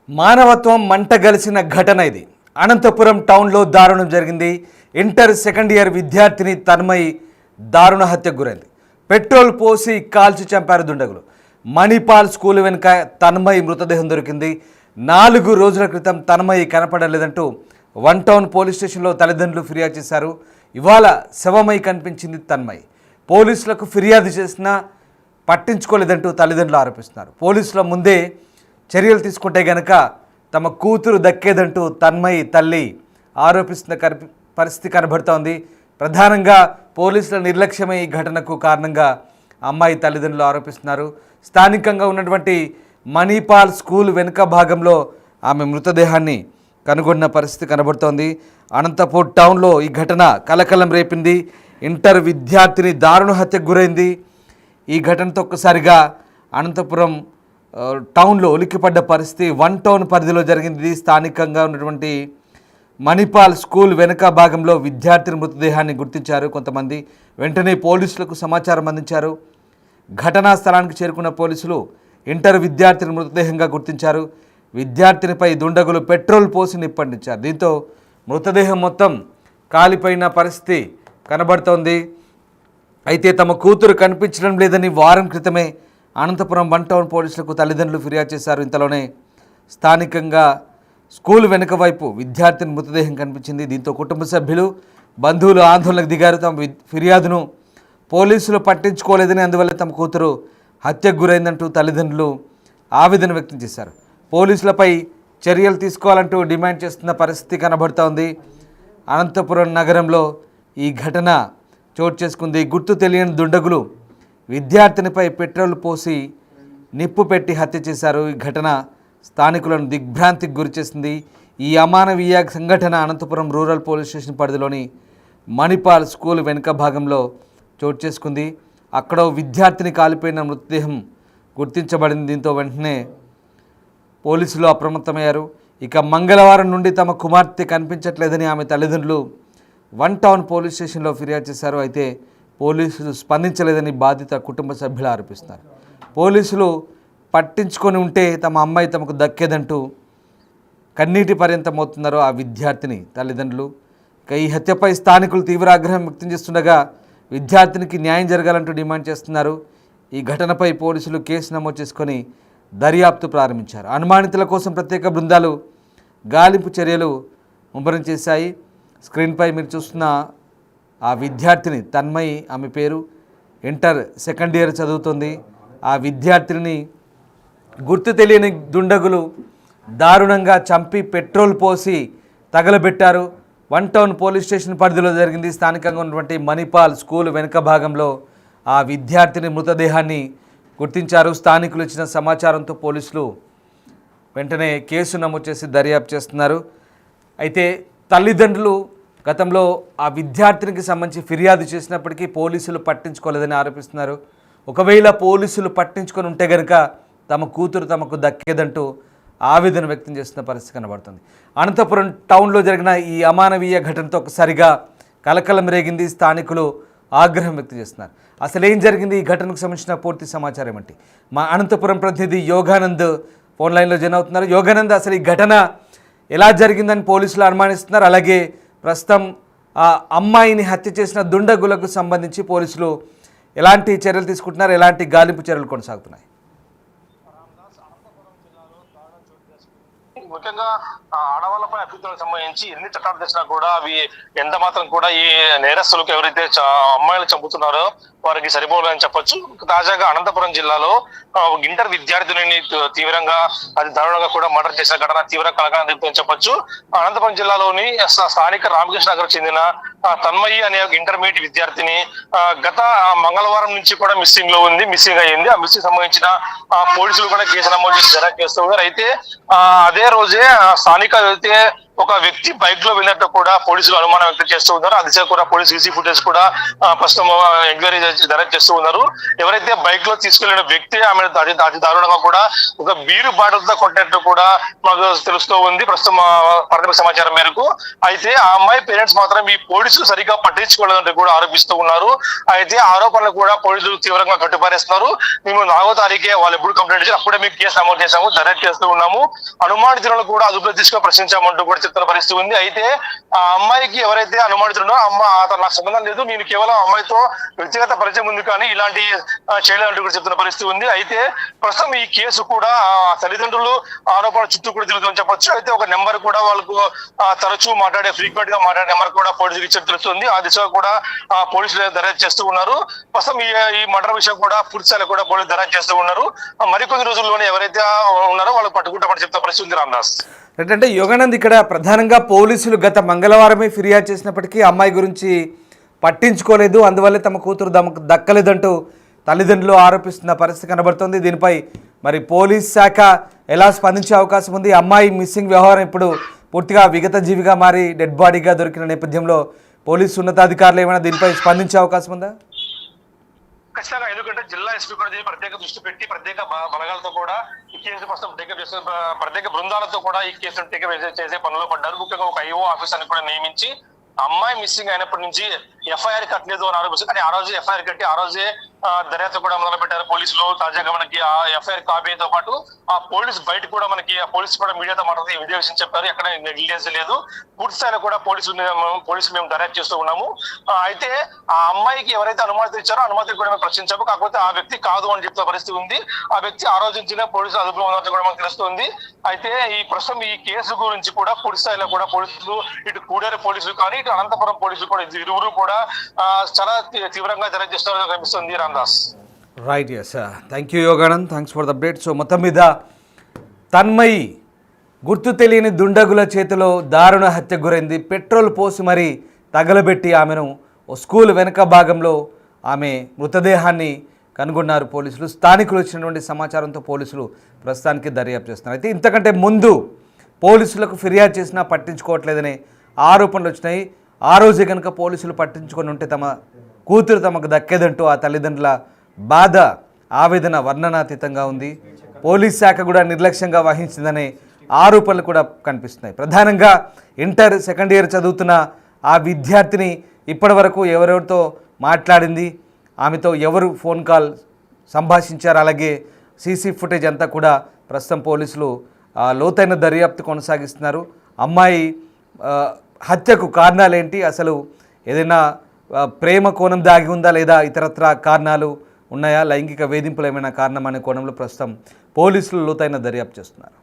మానవత్వం మంటగలిసిన ఘటన ఇది. అనంతపురం టౌన్లో దారుణం జరిగింది. ఇంటర్ సెకండ్ ఇయర్ విద్యార్థిని తన్మయి దారుణ హత్యకు గురైంది. పెట్రోల్ పోసి కాల్చి చంపారు దుండగులు. మణిపాల్ స్కూల్ వెనుక తన్మయి మృతదేహం దొరికింది. 4 రోజుల క్రితం తన్మయి కనపడలేదంటూ వన్ టౌన్ పోలీస్ స్టేషన్లో తల్లిదండ్రులు ఫిర్యాదు చేశారు. ఇవాళ శవమై కనిపించింది తన్మయి. పోలీసులకు ఫిర్యాదు చేసినా పట్టించుకోలేదంటూ తల్లిదండ్రులు ఆరోపిస్తున్నారు. పోలీసుల ముందే చర్యలు తీసుకుంటే గనక తమ కూతురు దక్కేదంటూ తన్మయి తల్లి ఆరోపిస్తున్న పరిస్థితి కనబడుతోంది. ప్రధానంగా పోలీసుల నిర్లక్ష్యమే ఈ ఘటనకు కారణంగా అమ్మాయి తల్లిదండ్రులు ఆరోపిస్తున్నారు. స్థానికంగా ఉన్నటువంటి మణిపాల్ స్కూల్ వెనుక భాగంలో ఆమె మృతదేహాన్ని కనుగొన్న పరిస్థితి కనబడుతోంది. అనంతపూర్ టౌన్లో ఈ ఘటన కలకలం రేపింది. ఇంటర్ విద్యార్థిని దారుణ హత్యకు గురైంది. ఈ ఘటనతో ఒక్కసారిగా అనంతపురం టౌన్లో ఉలిక్కిపడ్డ పరిస్థితి. వన్ టౌన్ పరిధిలో జరిగింది. స్థానికంగా ఉన్నటువంటి మణిపాల్ స్కూల్ వెనుక భాగంలో విద్యార్థిని మృతదేహాన్ని గుర్తించారు కొంతమంది. వెంటనే పోలీసులకు సమాచారం అందించారు. ఘటనా స్థలానికి చేరుకున్న పోలీసులు ఇంటర్ విద్యార్థిని మృతదేహంగా గుర్తించారు. విద్యార్థినిపై దుండగులు పెట్రోల్ పోసి నిప్పండించారు. దీంతో మృతదేహం మొత్తం కాలిపోయిన పరిస్థితి కనబడుతోంది. అయితే తమ కూతురు కనిపించడం లేదని వారం క్రితమే అనంతపురం వన్ టౌన్ పోలీసులకు తల్లిదండ్రులు ఫిర్యాదు చేశారు. ఇంతలోనే స్థానికంగా స్కూల్ వెనుక వైపు విద్యార్థిని మృతదేహం కనిపించింది. దీంతో కుటుంబ సభ్యులు బంధువులు ఆందోళనకు దిగారు. తమ ఫిర్యాదును పోలీసులు పట్టించుకోలేదని, అందువల్ల తమ కూతురు హత్యకు గురైందంటూ తల్లిదండ్రులు ఆవేదన వ్యక్తం చేశారు. పోలీసులపై చర్యలు తీసుకోవాలంటూ డిమాండ్ చేస్తున్న పరిస్థితి కనబడుతోంది. అనంతపురం నగరంలో ఈ ఘటన చోటు చేసుకుంది. గుర్తు తెలియని దుండగులు విద్యార్థినిపై పెట్రోల్ పోసి నిప్పు పెట్టి హత్య చేశారు. ఈ ఘటన స్థానికులను దిగ్భ్రాంతికి గురిచేసింది. ఈ అమానవీయ సంఘటన అనంతపురం రూరల్ పోలీస్ స్టేషన్ పరిధిలోని మణిపాల్ స్కూల్ వెనుక భాగంలో చోటు చేసుకుంది. అక్కడ విద్యార్థిని కాలిపోయిన మృతదేహం గుర్తించబడింది. దీంతో వెంటనే పోలీసులు అప్రమత్తమయ్యారు. ఇక మంగళవారం నుండి తమ కుమార్తె కనిపించట్లేదని ఆమె తల్లిదండ్రులు వన్ టౌన్ పోలీస్ స్టేషన్లో ఫిర్యాదు చేశారు. అయితే పోలీసులు స్పందించలేదని బాధిత కుటుంబ సభ్యులు ఆరోపిస్తున్నారు. పోలీసులు పట్టించుకొని ఉంటే తమ అమ్మాయి తమకు దక్కేదంటూ కన్నీటి పర్యంతమవుతున్నారు ఆ విద్యార్థిని తల్లిదండ్రులు. ఇక ఈ హత్యపై స్థానికులు తీవ్ర ఆగ్రహం వ్యక్తం చేస్తుండగా విద్యార్థినికి న్యాయం జరగాలంటూ డిమాండ్ చేస్తున్నారు. ఈ ఘటనపై పోలీసులు కేసు నమోదు చేసుకొని దర్యాప్తు ప్రారంభించారు. అనుమానితుల కోసం ప్రత్యేక బృందాలు గాలింపు చర్యలు ముమ్మరం చేశాయి. స్క్రీన్పై మీరు చూస్తున్న ఆ విద్యార్థిని తన్మయి, ఆమె పేరు. ఇంటర్ సెకండ్ ఇయర్ చదువుతుంది. ఆ విద్యార్థిని గుర్తు తెలియని దుండగులు దారుణంగా చంపి పెట్రోల్ పోసి తగలబెట్టారు. వన్ టౌన్ పోలీస్ స్టేషన్ పరిధిలో జరిగింది. స్థానికంగా ఉన్నటువంటి మణిపాల్ స్కూల్ వెనుక భాగంలో ఆ విద్యార్థిని మృతదేహాన్ని గుర్తించారు. స్థానికులు ఇచ్చిన సమాచారంతో పోలీసులు వెంటనే కేసు నమోదు చేసి దర్యాప్తు చేస్తున్నారు. అయితే తల్లిదండ్రులు గతంలో ఆ విద్యార్థినికి సంబంధించి ఫిర్యాదు చేసినప్పటికీ పోలీసులు పట్టించుకోలేదని ఆరోపిస్తున్నారు. ఒకవేళ పోలీసులు పట్టించుకొని ఉంటే కనుక తమ కూతురు తమకు దక్కేదంటూ ఆవేదన వ్యక్తం చేస్తున్న పరిస్థితి కనబడుతుంది. అనంతపురం టౌన్లో జరిగిన ఈ అమానవీయ ఘటనతో ఒకసారిగా కలకలం రేగింది. స్థానికులు ఆగ్రహం వ్యక్తం చేస్తున్నారు. అసలు ఏం జరిగింది, ఈ ఘటనకు సంబంధించిన పూర్తి సమాచారం ఏమిటి? మా అనంతపురం ప్రతినిధి యోగానంద్ ఫోన్ లైన్లో జాయిన్ అవుతున్నారు. యోగానంద్, అసలు ఈ ఘటన ఎలా జరిగిందని పోలీసులు అనుమానిస్తున్నారు? అలాగే ప్రస్తుతం ఆ అమ్మాయిని హత్య చేసిన దుండగులకు సంబంధించి పోలీసులు ఎలాంటి చర్యలు తీసుకుంటున్నారు? ఎలాంటి గాలింపు చర్యలు కొనసాగుతున్నాయి? ముఖ్యంగా ఆడవాళ్ళపై అభ్యర్థులకు సంబంధించి ఎన్ని చట్టాలు తెచ్చినా కూడా అవి ఎంత మాత్రం కూడా ఈ నేరస్తులకు ఎవరైతే అమ్మాయిలు చంపుతున్నారో వారికి సరిపోలేదని చెప్పొచ్చు. తాజాగా అనంతపురం జిల్లాలో ఇంటర్ విద్యార్థిని తీవ్రంగా అది దారుణంగా కూడా మర్డర్ చేసిన ఘటన తీవ్ర కలకలం రేపుతుందని చెప్పొచ్చు. అనంతపురం జిల్లాలోని స్థానిక రామకృష్ణ నగర్ చెందిన తన్మయి అనే ఇంటర్మీడియట్ విద్యార్థిని గత మంగళవారం నుంచి కూడా మిస్సింగ్ అయ్యింది. ఆ మిస్సింగ్ సంబంధించిన పోలీసులు కూడా కేసు నమోదు చేసి దర్యాప్తు చేస్తున్నారు. అయితే అదే రోజే స్థానిక అయితే ఒక వ్యక్తి బైక్ లో వెళ్ళినట్టు కూడా పోలీసులు అనుమానం వ్యక్తం చేస్తూ ఉన్నారు. ఆ దిశగా కూడా పోలీసు సీసీ ఫుటేజ్ కూడా ప్రస్తుతం ఎంక్వైరీ దర్యాప్తు చేస్తూ ఉన్నారు. ఎవరైతే బైక్ లో తీసుకెళ్లిన వ్యక్తి ఆమె అతి దారుణంగా కూడా ఒక బీరు బాటిల్తో కొట్టినట్టు కూడా మాకు తెలుస్తూ ఉంది ప్రస్తుతం ప్రాథమిక సమాచారం మేరకు. అయితే ఆ అమ్మాయి పేరెంట్స్ మాత్రం ఈ పోలీసులు సరిగ్గా పట్టించుకోలేదంటూ కూడా ఆరోపిస్తూ ఉన్నారు. అయితే ఆరోపణలు కూడా పోలీసులు తీవ్రంగా కట్టుపారేస్తున్నారు. మేము 4వ తారీఖే వాళ్ళు ఎప్పుడు కంప్లైంట్ చేసి అప్పుడే మీకు కేసు నమోదు చేశాము, దర్యాప్తు చేస్తూ ఉన్నాము, అనుమానితులను కూడా అదుపులో తీసుకొని ప్రశ్నించామంటూ కూడా చెప్తున్న పరిస్థితి ఉంది. అయితే ఆ అమ్మాయికి ఎవరైతే అనుమానితుడో అమ్మ అతను నాకు సంబంధం లేదు, నేను కేవలం అమ్మాయితో వ్యక్తిగత పరిచయం ఉంది కానీ ఇలాంటి చేయలేదంటూ కూడా చెప్తున్న పరిస్థితి ఉంది. అయితే ప్రస్తుతం ఈ కేసు కూడా తల్లిదండ్రులు ఆరోపణ చుట్టూ కూడా తిరుగుతుందని చెప్పొచ్చు. అయితే ఒక నెంబర్ కూడా వాళ్ళకు తరచూ ఫ్రీక్వెంట్ గా మాట్లాడే నెంబర్ కూడా పోలీసులకు ఇచ్చి తెలుస్తుంది. ఆ దిశగా కూడా పోలీసులు దర్యాప్తు చేస్తూ ఉన్నారు. ప్రస్తుతం ఈ మర్డర్ విషయం కూడా పూర్తి స్థాయిలో కూడా పోలీసులు దర్యాప్తు చేస్తూ ఉన్నారు. మరికొన్ని రోజుల్లోనే ఎవరైతే ఉన్నారో వాళ్ళు పట్టుకుంటామని చెప్తున్న పరిస్థితి ఉంది. రామదాస్ అంటే యోగానంద్, ఇక్కడ ప్రధానంగా పోలీసులు గత మంగళవారమే ఫిర్యాదు చేసినప్పటికీ అమ్మాయి గురించి పట్టించుకోలేదు, అందువల్లే తమ కూతురు దక్కలేదంటూ తల్లిదండ్రులు ఆరోపిస్తున్న పరిస్థితి కనబడుతుంది. దీనిపై మరి పోలీస్ శాఖ ఎలా స్పందించే అవకాశం ఉంది? అమ్మాయి మిస్సింగ్ వ్యవహారం ఇప్పుడు పూర్తిగా విగత జీవిగా మారి డెడ్ బాడీగా దొరికిన నేపథ్యంలో పోలీసు ఉన్నతాధికారులు ఏమైనా దీనిపై స్పందించే అవకాశం ఉందా? ఖచ్చితంగా, ఎందుకంటే జిల్లా ఎస్పీ కూడా ప్రత్యేక దృష్టి పెట్టి ప్రత్యేక బలగాలతో కూడా ఈ కేసు ప్రస్తుతం టేకప్ చేసే ప్రత్యేక బృందాలతో కూడా ఈ కేసును టేకప్ చేసే పనిలో పడ్డారు. ముఖ్యంగా ఒక ఐఓ ఆఫీసర్ని కూడా నియమించి అమ్మాయి మిస్సింగ్ అయినప్పటి నుంచి ఎఫ్ఐఆర్ కట్టలేదు అని ఆరోపిస్తారు. కానీ ఆ రోజు ఎఫ్ఐఆర్ కట్టి ఆ రోజే దర్యాప్తు కూడా మొదలు పెట్టారు పోలీసులు. తాజాగా మనకి ఆ ఎఫ్ఐఆర్ కాపీతో పాటు ఆ పోలీస్ బయట కూడా మనకి ఆ పోలీసు కూడా మీడియాతో మాట్లాడుతూ ఇదే విషయం చెప్పారు, ఎక్కడ నెగ్లిజెన్స్ లేదు, పూర్తి స్థాయిలో కూడా పోలీసులు మేము దర్యాప్తు చేస్తూ ఉన్నాము. అయితే ఆ అమ్మాయికి ఎవరైతే అనుమతి ఇచ్చారో అనుమతి కూడా మేము ప్రశ్నించాము, కాకపోతే ఆ వ్యక్తి కాదు అని చెప్తున్న పరిస్థితి ఉంది. ఆ వ్యక్తి ఆ రోజు నుంచినే పోలీసులు అదుపులో ఉన్నట్టు కూడా మనకు తెలుస్తుంది. అయితే ఈ ప్రస్తుతం ఈ కేసు గురించి కూడా పూర్తి స్థాయిలో కూడా పోలీసులు, ఇటు కూడేరు పోలీసులు కానీ ఇటు అనంతపురం పోలీసులు కూడా ఇరువురు కూడా చాలా తీవ్రంగా దర్యాప్తు చేస్తున్నట్టు కనిపిస్తుంది. Ramdas right, yes, thank you Yoganand, thanks for the update. So మొత్తం మీద తన్మయి గుర్తు తెలియని దుండగుల చేతిలో దారుణ హత్యకు గురైంది. పెట్రోల్ పోసి మరీ తగలబెట్టి ఆమెను ఓ స్కూల్ వెనక భాగంలో ఆమె మృతదేహాన్ని కనుగొన్నారు పోలీసులు. స్థానికులు వచ్చినటువంటి సమాచారంతో పోలీసులు ప్రస్తుతానికి దర్యాప్తు చేస్తున్నారు. అయితే ఇంతకంటే ముందు పోలీసులకు ఫిర్యాదు చేసినా పట్టించుకోవట్లేదనే ఆరోపణలు వచ్చినాయి. ఆ రోజే కనుక పోలీసులు పట్టించుకొని ఉంటే తమ కూతురు తమకు దక్కేదంటూ ఆ తల్లిదండ్రుల బాధ, ఆవేదన వర్ణనాతీతంగా ఉంది. పోలీస్ శాఖ కూడా నిర్లక్ష్యంగా వహించిందనే ఆరోపణలు కూడా కనిపిస్తున్నాయి. ప్రధానంగా ఇంటర్ సెకండ్ ఇయర్ చదువుతున్న ఆ విద్యార్థిని ఇప్పటి వరకు ఎవరెవరితో మాట్లాడింది, ఆమెతో ఎవరు ఫోన్ కాల్ సంభాషించారు, అలాగే సీసీ ఫుటేజ్ అంతా కూడా ప్రస్తుతం పోలీసులు లోతైన దర్యాప్తు కొనసాగిస్తున్నారు. అమ్మాయి హత్యకు కారణాలేంటి, అసలు ఏదైనా ప్రేమ కోణం దాగి ఉందా లేదా ఇతరత్ర కారణాలు ఉన్నాయా, లైంగిక వేధింపులు ఏమైనా కారణం అనే కోణంలో ప్రస్తుతం పోలీసులు లోతైన దర్యాప్తు చేస్తున్నారు.